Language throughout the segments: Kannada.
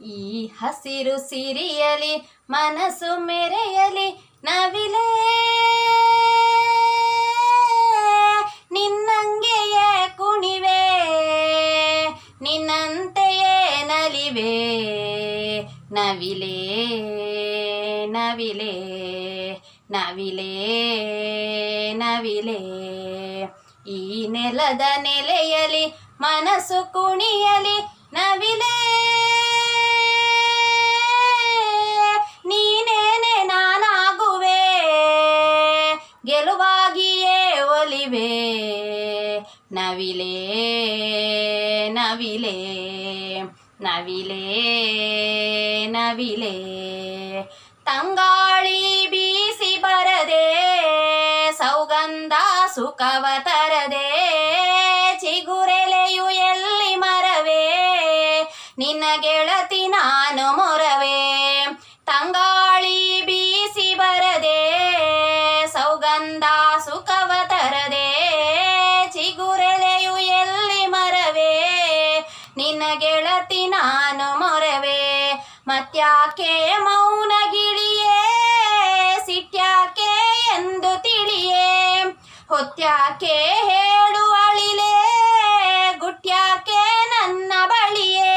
ಈ ಹಸಿರು ಸಿರಿಯಲಿ ಮನಸ್ಸು ಮೆರೆಯಲಿ ನವಿಲೇ ನಿನ್ನಂಗೆಯೇ ಕುಣಿವೆ ನಿನ್ನಂತೆಯೇ ನಲಿವೆ ನವಿಲೇ ನವಿಲೇ ನವಿಲೇ ನವಿಲೇ ಈ ನೆಲದ ನೆಲೆಯಲಿ ಮನಸ್ಸು ಕುಣಿಯಲಿ ನವಿಲೇ ನೀನೇನೆ ನಾನಾಗುವೆ ಗೆಲುವಾಗಿಯೇ ಒಲಿವೆ ನವಿಲೇ ನವಿಲೇ ನವಿಲೇ ನವಿಲೇ ತಂಗಾಳಿ ಬೀಸಿ ಬರದೆ ಸೌಗಂಧ ಸುಖವ ತರದೆ ಚಿಗುರೆಲೆಯು ಎಲ್ಲಿ ಮರವೇ ನಿನ್ನ ಗೆಳತಿ ನಾನು ಮೊರವೇ ತಂಗಾಳಿ ಬೀಸಿ ಬರದೆ ಸೌಗಂಧ ಸುಖವ ತರದೆ ಚಿಗುರೆಲೆಯು ಎಲ್ಲಿ ಮರವೇ ನಿನ್ನ ಗೆಳತಿ ನಾನು ಮೊರವೇ ಮತ್ಯಾಕೆ ಮೌನ ಗಿಳಿಯೇ ಸಿಟ್ಯಾಕೆ ಎಂದು ತಿಳಿಯೇ ಹೊತ್ಯಾಕೆ ಹೇಳುವಳಿಲೇ ಗುಟ್ಯಾಕೆ ನನ್ನ ಬಳಿಯೇ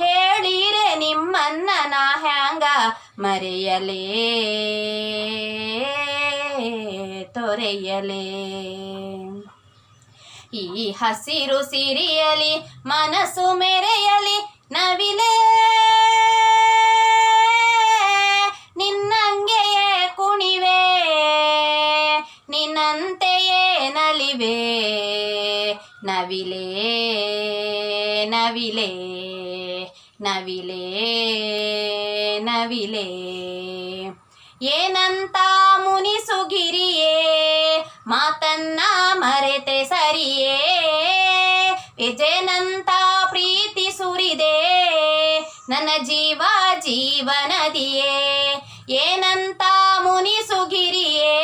ಹೇಳಿರೆ ನಿಮ್ಮನ್ನ ನಾ ಹ್ಯಾಂಗ ಮರೆಯಲೇ ತೊರೆಯಲೇ ಈ ಹಸಿರು ಸಿರಿಯಲಿ ಮನಸ್ಸು ಮೆರೆಯಲಿ ನವಿಲೇ ನಿನ್ನಂಗೆಯೇ ಕುಣಿವೆ ನಿನ್ನಂತೆಯೇ ನಲಿವೆ ನವಿಲೇ ನವಿಲೇ ನವಿಲೇ ನವಿಲೇ ಏನಂತ ಮುನಿಸುಗಿರಿಯೇ ಮಾತನ್ನ ಮರೆತೆ ಸರಿಯೇ ವಿಜಯನಂತ ಪ್ರೀತಿ ಸುರಿದೆ ನನ್ನ ಜೀವ ಜೀವನದಿಯೇ ಏನಂತ ಮುನಿಸುಗಿರಿಯೇ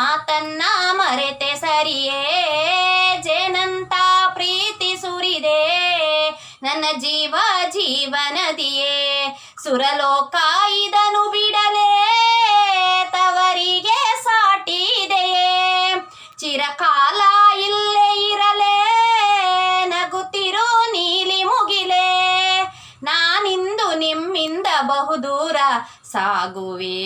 ಮಾತನ್ನ ಮರೆತೆ ಸರಿಯೇ ಜೇನಂತ ಪ್ರೀತಿ ಸುರಿದೆ ನನ್ನ ಜೀವ ಜೀವನದಿಯೇ ಸುರಲೋಕ ಇದನು ಬಿಡಲೇ ತವರಿಗೆ ಸಾಟಿ ಇದೆಯೇ ಚಿರಕಾಲ ಇಲ್ಲೇ ಇರಲೇ ನಗುತ್ತಿರು ನೀಲಿ ಮುಗಿಲೇ ನಾನಿಂದು ನಿಮ್ಮಿಂದ ಬಹುದೂರ ಸಾಗುವೆ.